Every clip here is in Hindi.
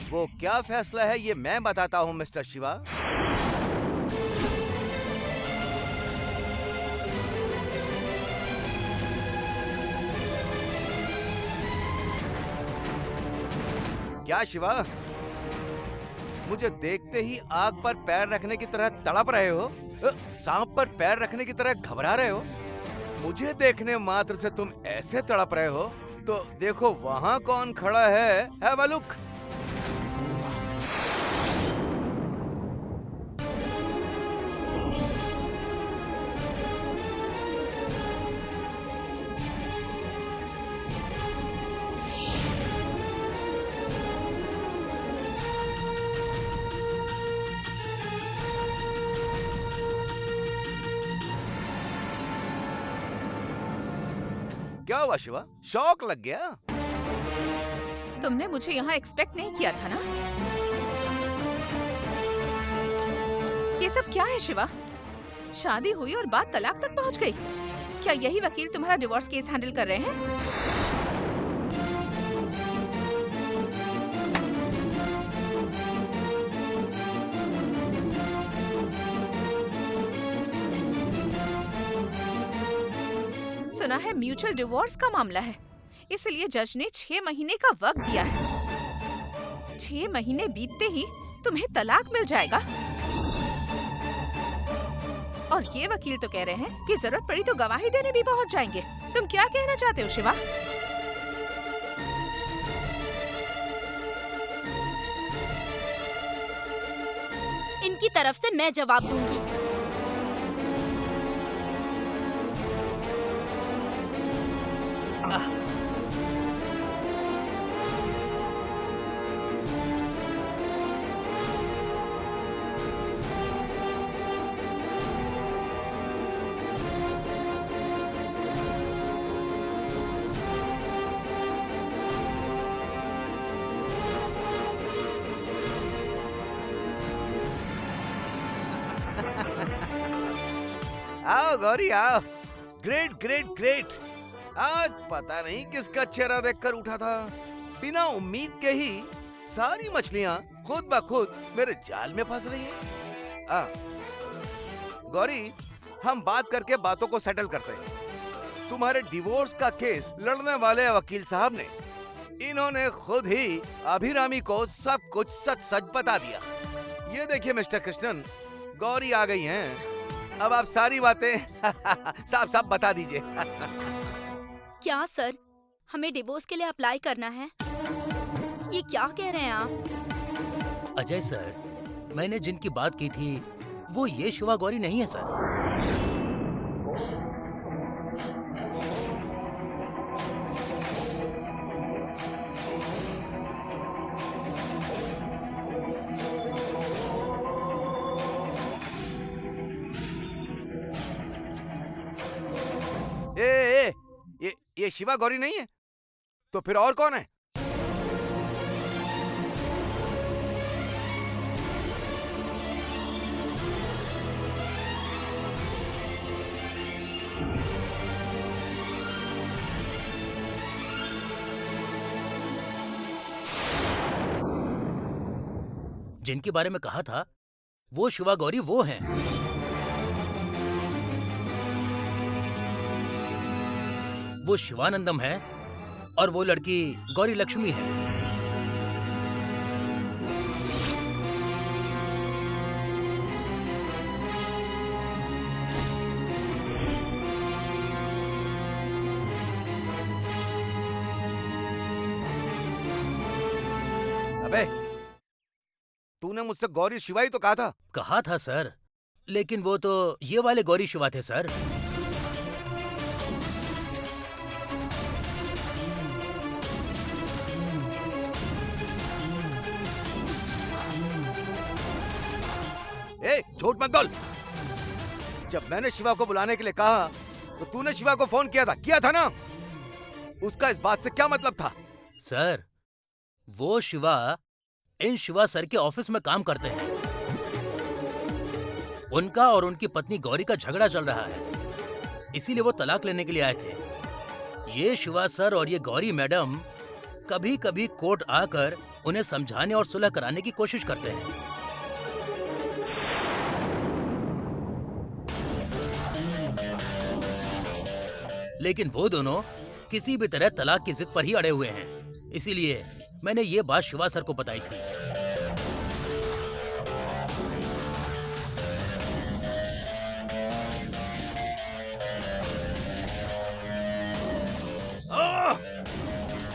वो क्या फैसला है ये मैं बताता हूँ मिस्टर शिवा। क्या शिवा, मुझे देखते ही आग पर पैर रखने की तरह तड़प रहे हो? सांप पर पैर रखने की तरह घबरा रहे हो? मुझे देखने मात्र से तुम ऐसे तड़प रहे हो तो देखो वहां कौन खड़ा है। Have a look. क्या हुआ शिवा, शौक लग गया? तुमने मुझे यहाँ एक्सपेक्ट नहीं किया था ना? ये सब क्या है शिवा? शादी हुई और बात तलाक तक पहुँच गई। क्या यही वकील तुम्हारा डिवोर्स केस हैंडल कर रहे हैं? सुना है म्यूचुअल डिवोर्स का मामला है, इसलिए जज ने 6 महीने का वक्त दिया है। 6 महीने बीतते ही तुम्हें तलाक मिल जाएगा। और ये वकील तो कह रहे हैं कि जरूरत पड़ी तो गवाही देने भी पहुंच जाएंगे। तुम क्या कहना चाहते हो शिवा? इनकी तरफ से मैं जवाब दूंगी। आओ गौरी आओ। Great great great. आज पता नहीं किसका चेहरा देखकर उठा था। बिना उम्मीद के ही सारी मछलियां खुद ब खुद मेरे जाल में फंस रही हैं। गौरी, हम बात करके बातों को सेटल करते हैं। तुम्हारे डिवोर्स का केस लड़ने वाले वकील साहब ने, इन्होंने खुद ही अभिरामी को सब कुछ सच सच बता दिया। ये देखिए मिस्टर कृष्णन, गौरी आ गई हैं। अब आप सारी बातें साफ साफ बता दीजिए। क्या सर, हमें डिवोर्स के लिए अप्लाई करना है? ये क्या कह रहे हैं आप? अजय सर, मैंने जिनकी बात की थी वो ये शिवा गौरी नहीं है सर। ए, ये शिवा गौरी नहीं है तो फिर और कौन है? जिनके बारे में कहा था वो शिवा गौरी वो हैं। वो शिवानंदम है और वो लड़की गौरी लक्ष्मी है। अबे, तूने मुझसे गौरी शिवा ही तो कहा था। कहा था सर, लेकिन वो तो ये वाले गौरी शिवा थे सर। झूठ मत बोल। जब मैंने शिवा को बुलाने के लिए कहा तो तूने शिवा को फोन किया था ना? उसका इस बात से क्या मतलब था? सर, वो शिवा इन शिवा सर के ऑफिस में काम करते हैं। उनका और उनकी पत्नी गौरी का झगड़ा चल रहा है, इसीलिए वो तलाक लेने के लिए आए थे। ये शिवा सर और ये गौरी मैडम कभी कभी कोर्ट आकर उन्हें समझाने और सुलह कराने की कोशिश करते हैं। लेकिन वो दोनों किसी भी तरह तलाक की जिद पर ही अड़े हुए हैं। इसीलिए मैंने ये बात शिवा सर को बताई थी।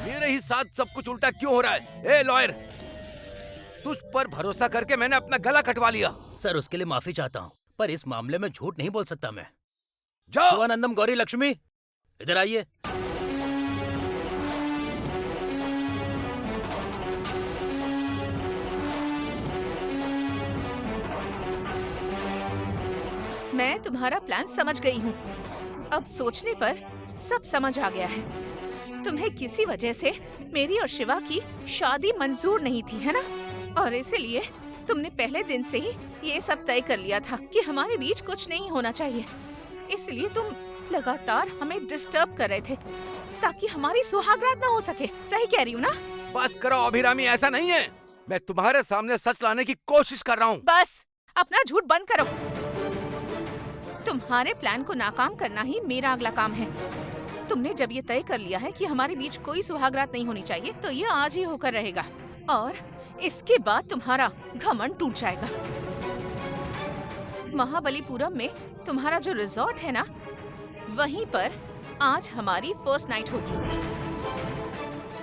मेरे ही साथ सब कुछ उल्टा क्यों हो रहा है? ए लॉयर, तुझ पर भरोसा करके मैंने अपना गला कटवा लिया। सर उसके लिए माफी चाहता हूँ, पर इस मामले में झूठ नहीं बोल सकता मैं। जाओ। शिवानंदम, गौरी लक्ष्मी, इधर आइए। मैं तुम्हारा प्लान समझ गई हूँ। अब सोचने पर सब समझ आ गया है। तुम्हें किसी वजह से मेरी और शिवा की शादी मंजूर नहीं थी, है ना? और इसीलिए तुमने पहले दिन से ही ये सब तय कर लिया था कि हमारे बीच कुछ नहीं होना चाहिए। इसलिए तुम लगातार हमें डिस्टर्ब कर रहे थे ताकि हमारी सुहागरात ना हो सके। सही कह रही हूँ ना? बस करो अभिरामी, ऐसा नहीं है। मैं तुम्हारे सामने सच लाने की कोशिश कर रहा हूँ। बस अपना झूठ बंद करो। तुम्हारे प्लान को नाकाम करना ही मेरा अगला काम है। तुमने जब ये तय कर लिया है कि हमारे बीच कोई सुहागरात नहीं होनी चाहिए, तो ये आज ही होकर रहेगा और इसके बाद तुम्हारा घमंड टूट जाएगा। महाबलीपुरम में तुम्हारा जो रिजॉर्ट है ना, वहीं पर आज हमारी फर्स्ट नाइट होगी।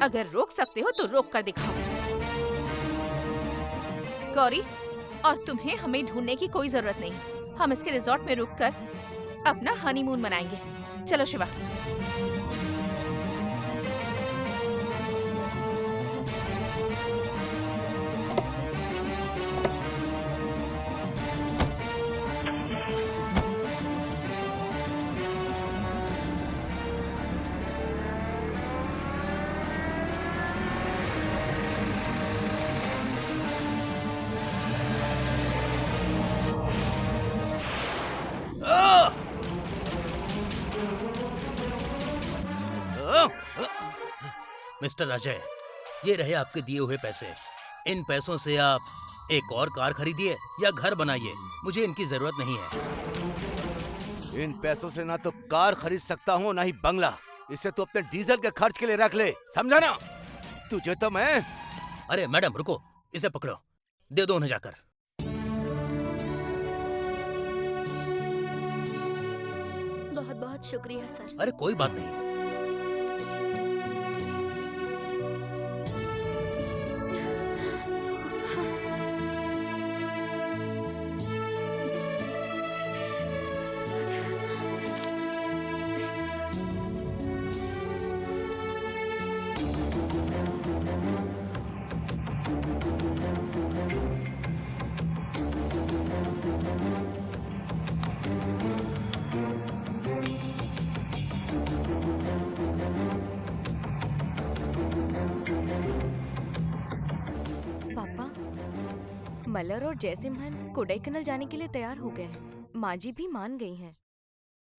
अगर रोक सकते हो तो रोक कर दिखाओ। गौरी, और तुम्हें हमें ढूंढने की कोई जरूरत नहीं। हम इसके रिजॉर्ट में रुककर अपना हनीमून मनाएंगे। चलो शिवा। मिस्टर अजय, ये रहे आपके दिए हुए पैसे। इन पैसों से आप एक और कार खरीदिए या घर बनाइए, मुझे इनकी जरूरत नहीं है। इन पैसों से ना तो कार खरीद सकता हूँ ना ही बंगला। इसे तो अपने डीजल के खर्च के लिए रख ले, समझा ना? तुझे तो मैं। अरे मैडम रुको, इसे पकड़ो, दे दो उन्हें जाकर। बहुत बहुत शुक्रिया सर। अरे कोई बात नहीं। मल्लर और जयसिम्हन कोडाईकनाल जाने के लिए तैयार हो गए हैं। माँ जी भी मान गई हैं।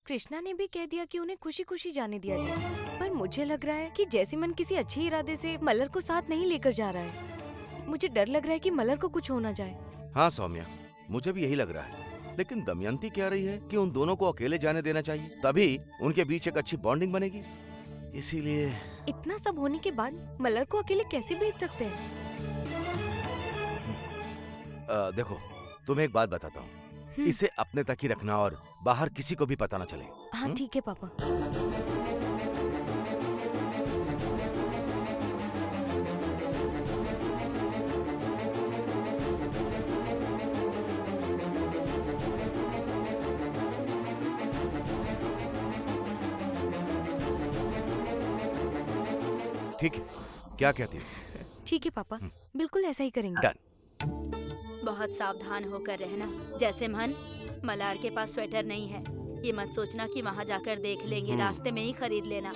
कृष्णा ने भी कह दिया कि उन्हें खुशी खुशी जाने दिया जाए, पर मुझे लग रहा है कि जयसिम्हन किसी अच्छे इरादे से मल्लर को साथ नहीं लेकर जा रहा है। मुझे डर लग रहा है कि मल्लर को कुछ हो ना जाए। हाँ सौम्या, मुझे भी यही लग रहा है। लेकिन दमयंती कह रही है कि उन दोनों को अकेले जाने देना चाहिए, तभी उनके बीच एक अच्छी बॉन्डिंग बनेगी। इसीलिए इतना सब होने के बाद मल्लर को अकेले कैसे भेज सकते हैं? देखो, तुम्हें एक बात बताता हूँ। इसे अपने तक ही रखना और बाहर किसी को भी पता ना चले। हाँ ठीक है पापा। ठीक है, क्या कहती है? ठीक है पापा, बिल्कुल ऐसा ही करेंगे। डन। बहुत सावधान होकर रहना। जैसे मन, मलार के पास स्वेटर नहीं है। ये मत सोचना कि वहाँ जाकर देख लेंगे, रास्ते में ही खरीद लेना।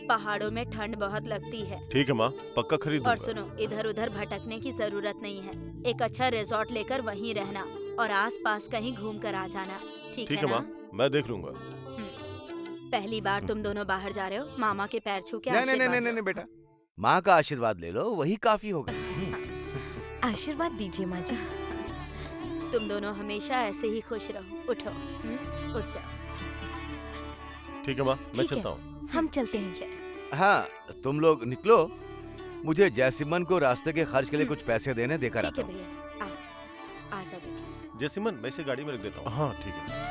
पहाड़ों में ठंड बहुत लगती है। ठीक है माँ, पक्का खरीदूंगा। और सुनो, इधर उधर भटकने की जरूरत नहीं है। एक अच्छा रिजॉर्ट लेकर वहीं रहना और आसपास कहीं घूम कर आ जाना। ठीक है माँ, ना? मैं देख लूंगा। पहली बार तुम दोनों बाहर जा रहे हो, मामा के पैर छू के नहीं आशीर्वाद नहीं नहीं लो। नहीं बेटा, माँ का आशीर्वाद ले लो, वही काफी होगा। आशीर्वाद दीजिए माँ जी। तुम दोनों हमेशा ऐसे ही खुश रहो। उठो, उठ जाओ। ठीक है माँ, मैं ठीक चलता है। हूँ। हम चलते हैं। हाँ, तुम लोग निकलो, मुझे जैसिमन को रास्ते के खर्च के लिए कुछ पैसे देने, देकर ठीक आता है हूँ। भैया, आ जाओ बेटा। जैसिमन, मैं इसे गाड़ी में रख देता हूँ। हाँ ठीक है।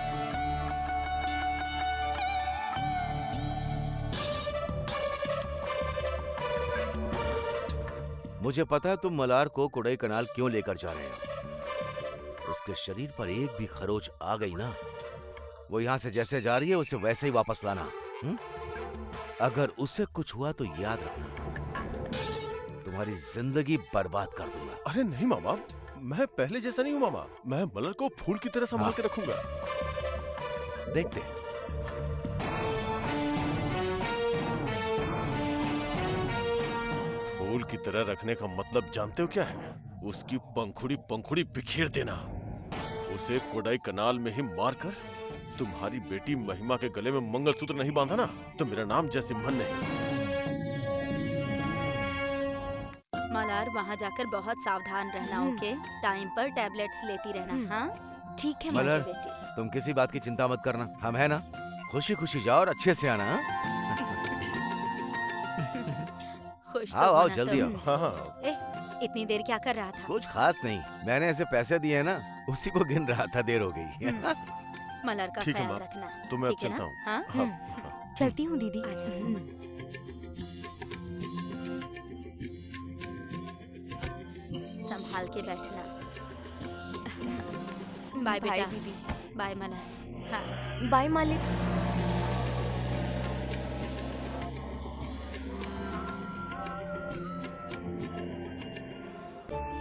मुझे पता है तुम मलार को कोडाई कनाल क्यों लेकर जा रहे हो। उसके शरीर पर एक भी खरोच आ गई ना, वो यहाँ से जैसे जा रही है उसे वैसे ही वापस लाना। अगर उससे कुछ हुआ तो याद रखना, तुम्हारी जिंदगी बर्बाद कर दूंगा। अरे नहीं मामा, मैं पहले जैसा नहीं हूँ मामा। मैं मलर को फूल की तरह संभाल के रखूंगा। देखते हैं। फूल की तरह रखने का मतलब जानते हो क्या है? उसकी पंखुड़ी पंखुड़ी बिखेर देना, उसे कोडाई कनाल में ही मारकर। तुम्हारी बेटी महिमा के गले में मंगलसूत्र नहीं बांधा ना, तो मेरा नाम जैसिमन नहीं। मलार, वहाँ जाकर बहुत सावधान रहना, ओके? टाइम पर टैबलेट्स लेती रहना, हाँ? ठीक है मलर, माँ जी। बेटी, तुम किसी बात की चिंता मत करना, हम है ना। खुशी खुशी जाओ और अच्छे से आना। हाँ? खुश तो आओ आओ होना जल्दी तुम। आओ। हाँ हाँ। इतनी देर क्या कर रहा था? कुछ खास नहीं, मैंने ऐसे पैसे दिए ना, उसी को गिन रहा था, देर हो गई। मलर का ठीक है ख्याल माँ, रखना, तो मैं अब ठीक है चलता ना? हूँ। हाँ? हाँ। चलती हूँ दीदी। अच्छा। संभाल के बैठना। बाय बाय बेटा। दीदी। बाय मलर। हाँ। बाय मालिक।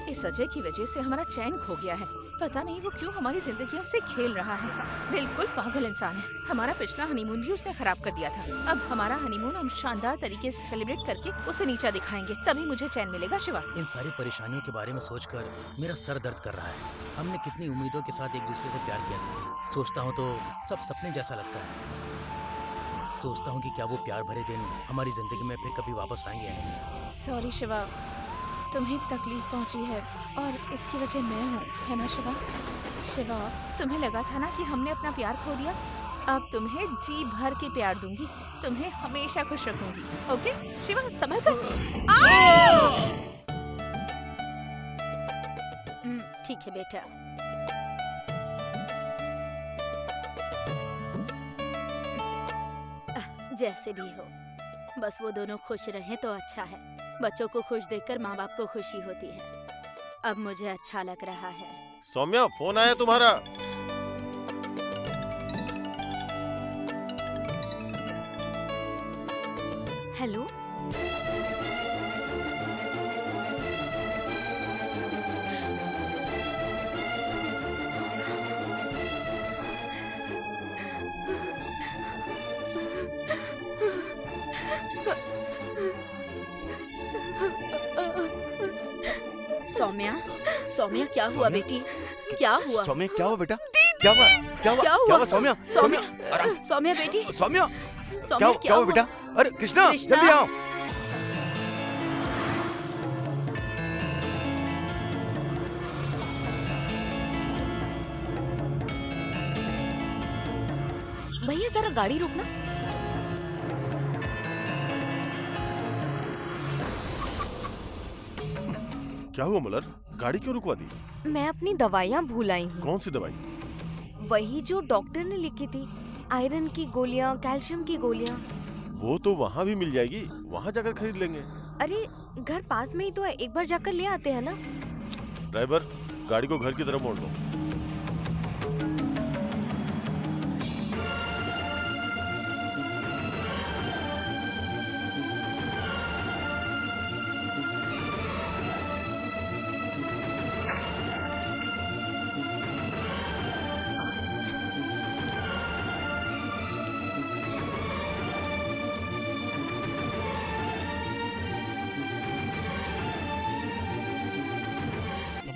इस अजय की वजह से हमारा चैन खो गया है। पता नहीं वो क्यों हमारी जिंदगियों से खेल रहा है। बिल्कुल पागल इंसान है। हमारा पिछला हनीमून भी उसने खराब कर दिया था। अब हमारा हनीमून हम शानदार तरीके से सेलिब्रेट करके उसे नीचा दिखाएंगे, तभी मुझे चैन मिलेगा। शिवा, इन सारी परेशानियों के बारे में सोचकर मेरा सर दर्द कर रहा है। हमने कितनी उम्मीदों के साथ एक दूसरे से प्यार किया था। सोचता हूँ तो सब सपने जैसा लगता है। सोचता हूँ कि क्या वो प्यार भरे दिन हमारी जिंदगी में फिर कभी वापस आएंगे या नहीं। सॉरी शिवा, तुम्हें तकलीफ पहुंची है और इसकी वजह मैं हूँ, है ना शिवा? शिवा, तुम्हें लगा था ना कि हमने अपना प्यार खो दिया। अब तुम्हें जी भर के प्यार दूंगी, तुम्हें हमेशा खुश रखूंगी। ओके शिवा, संभल कर। ठीक है बेटा। जैसे भी हो, बस वो दोनों खुश रहें तो अच्छा है। बच्चों को खुश देखकर माँ बाप को खुशी होती है। अब मुझे अच्छा लग रहा है। सौम्या, फोन आया तुम्हारा। हेलो। सौम्या, सौम्या क्या हुआ बेटी? क्या हुआ? सौम्या क्या हुआ बेटा? क्या हुआ? क्या हुआ? क्या हुआ? क्या हुआ सौम्या? सौम्या, आराम। सौम्या बेटी, सौम्या सौम्या क्या हुआ बेटा? अरे कृष्णा, कृष्णा? जल्दी आओ। भैया जरा गाड़ी रोकना। क्या हुआ मलर? गाड़ी क्यों रुकवा दी? मैं अपनी दवाइयाँ भूल आई हूँ। कौन सी दवाई? वही जो डॉक्टर ने लिखी थी, आयरन की गोलियाँ, कैल्शियम की गोलियाँ। वो तो वहाँ भी मिल जाएगी, वहाँ जाकर खरीद लेंगे। अरे घर पास में ही तो है, एक बार जाकर ले आते हैं ना। ड्राइवर, गाड़ी को घर की तरफ मोड़ दो।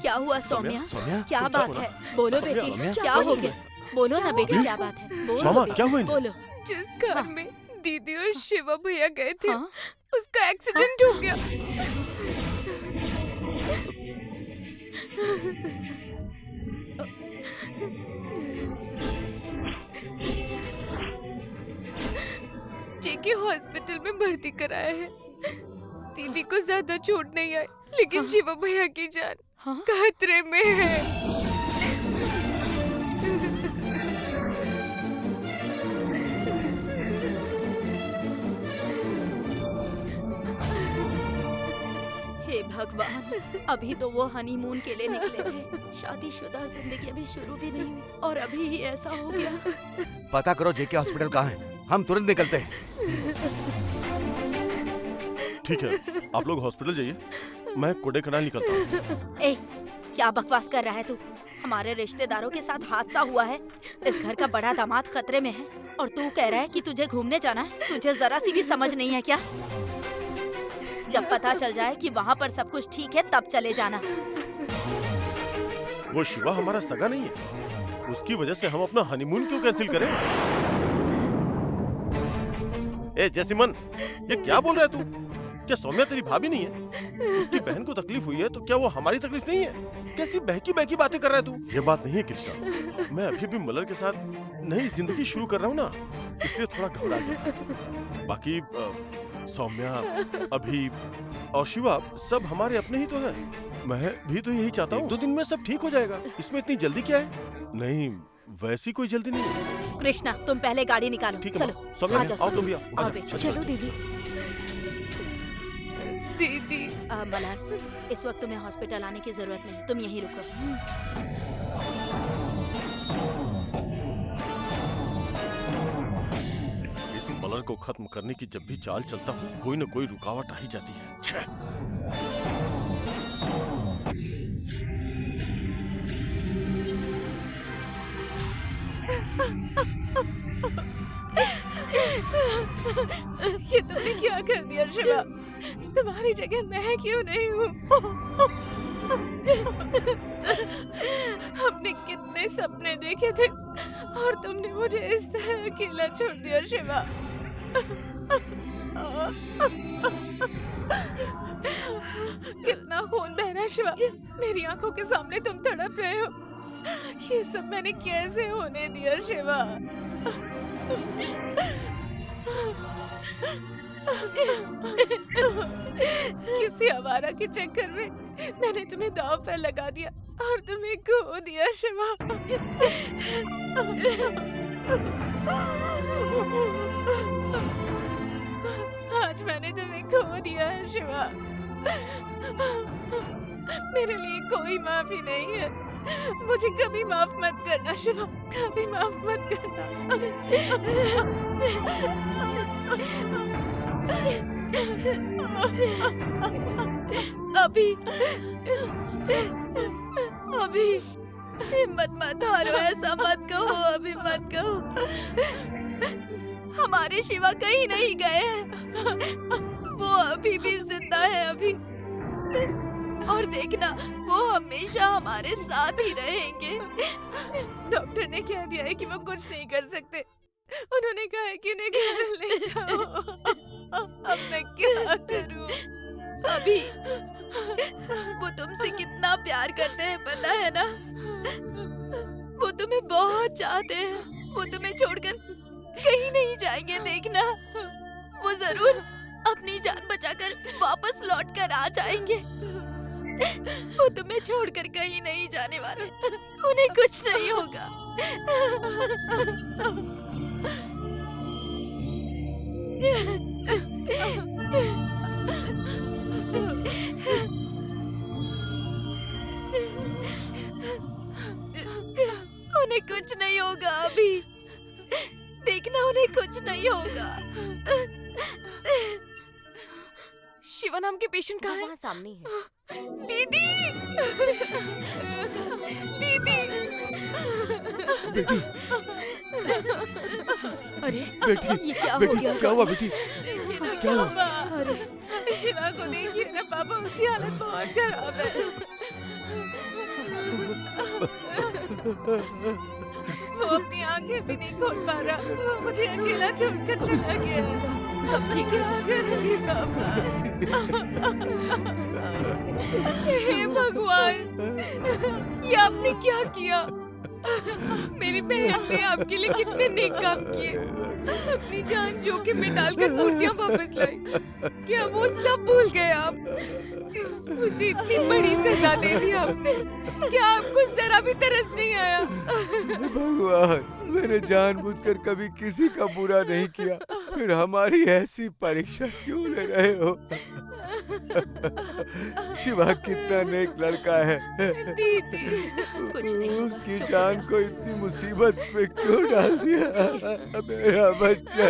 क्या हुआ सौम्या? सौम्या क्या क्या बात हुआ? है? बोलो बेटी, सौम्या, क्या हो गया? बोलो ना बेटी, क्या बात है? बोलो श्यामा, बेटी, क्या हुआ इन्हें? बोलो। जिस घर में दीदी और शिवा भैया गए थे, हाँ? उसका एक्सीडेंट हो गया। जेके हॉस्पिटल में भर्ती कराया है। दीदी को ज्यादा चोट नहीं आई, लेकिन शिवा भैया की जान खतरे में है। हे भगवान, अभी तो वो हनीमून के लिए निकले थे। शादीशुदा जिंदगी अभी शुरू भी नहीं हुई और अभी ही ऐसा हो गया। पता करो जेके हॉस्पिटल कहाँ है, हम तुरंत निकलते हैं। ठीक है, आप लोग हॉस्पिटल जाइए, मैं कोडाईकनाल निकलता हूँ। ए, क्या बकवास कर रहा है तू? हमारे रिश्तेदारों के साथ हादसा हुआ है, इस घर का बड़ा दामाद खतरे में है और तू कह रहा है कि तुझे घूमने जाना है। तुझे जरा सी भी समझ नहीं है क्या? जब पता चल जाए कि वहाँ पर सब कुछ ठीक है तब चले जाना। वो शिवा हमारा सगा नहीं है, उसकी वजह से हम अपना हनीमून क्यों कैंसिल करें? ए जैसिमन, ये क्या बोल रहा है तू? क्या सौम्या तेरी भाभी नहीं है? उसकी बहन को तकलीफ हुई है तो क्या वो हमारी तकलीफ नहीं है? कैसी बहकी बहकी बातें कर रहा है तू? ये बात नहीं है कृष्णा, मैं अभी भी मलर के साथ नई जिंदगी शुरू कर रहा हूँ ना, इसलिए थोड़ा घबरा गया। बाकी सौम्या, अभी और शिवा सब हमारे अपने ही तो हैं। मैं भी तो यही चाहता हूँ, 2 दिन में सब ठीक हो जाएगा। इसमें इतनी जल्दी क्या है? नहीं, वैसी कोई जल्दी नहीं है। कृष्णा, तुम पहले गाड़ी निकालो। ठीक है, चलो, सौम्या आ जाओ, आओ तुम भी आओ। आओ आ बेटा। जाओ। चलो दीदी। दीदी मलर, इस वक्त तुम्हें हॉस्पिटल आने की जरूरत नहीं, तुम यहीं रुको। इस मलर को खत्म करने की जब भी चाल चलता हूँ, कोई न कोई रुकावट आ ही जाती है। छे। ये तुमने क्या कर दिया शिवा? तुम्हारी जगह मैं क्यों नहीं हूँ? हमने कितने सपने देखे थे और तुमने मुझे इस तरह अकेला छोड़ दिया शिवा। कितना खून बह रहा है शिवा, मेरी आंखों के सामने तुम तड़प रहे हो। ये सब मैंने कैसे होने दिया शिवा? किसी आवारा के चक्कर में मैंने तुम्हें दांव पर लगा दिया और तुम्हें खो दिया शिवा। आज मैंने तुम्हें खो दिया है शिवा। मेरे लिए कोई माफी नहीं है। मुझे कभी माफ मत करना शिवा, कभी माफ मत करना। अभी अभी हिम्मत मत हारो, ऐसा मत कहो, अभी मत कहो। हमारे शिवा कहीं नहीं गए हैं, वो अभी भी जिंदा है। अभी और देखना, वो हमेशा हमारे साथ ही रहेंगे। डॉक्टर ने कह दिया है कि वो कुछ नहीं कर सकते। उन्होंने कहा है कि उन्हें घर ले जाओ। अब मैं क्या करूं? अभी वो तुमसे कितना प्यार करते हैं पता है ना? वो तुम्हें बहुत चाहते हैं। वो तुम्हें छोड़कर कहीं नहीं जाएंगे, देखना। वो जरूर अपनी जान बचाकर वापस लौट कर आ जाएंगे। वो तुम्हें छोड़कर कहीं नहीं जाने वाले। उन्हें कुछ नहीं होगा। उन्हें कुछ नहीं होगा अभी। देखना, उन्हें कुछ नहीं होगा। शिवा नाम के पेशेंट कहाँ है? वहाँ सामने है। दीदी, दीदी, बेटी, अरे बेटी, ये क्या हो बेटी, गया? क्या हुआ बेटी? क्या हुआ? अरे शिवा को देखिए ना पापा, उसकी हालत बहुत खराब है। वो अपनी आंखें भी नहीं खोल पा रहा। वो मुझे अकेला छोड़कर चला गया। सब ठीक हो जाएगा। हे भगवान, ये आपने क्या किया? मेरी बहन ने आपके लिए कितने नेक काम किए, अपनी जान जोखिम में डालकर मूर्तियां वापस लाई। क्या वो सब भूल गए आप? उसे इतनी बड़ी सजा दे दी आपने, क्या आपको जरा भी तरस नहीं आया? भगवान, मैंने जानबूझकर कभी किसी का बुरा नहीं किया, फिर हमारी ऐसी परीक्षा क्यों ले रहे हो? शिवा कितना नेक लड़का है। दीदी, कुछ नहीं होगा, उसकी चुप हो जान जा। को इतनी मुसीबत में क्यों डाल दिया मेरा बच्चा?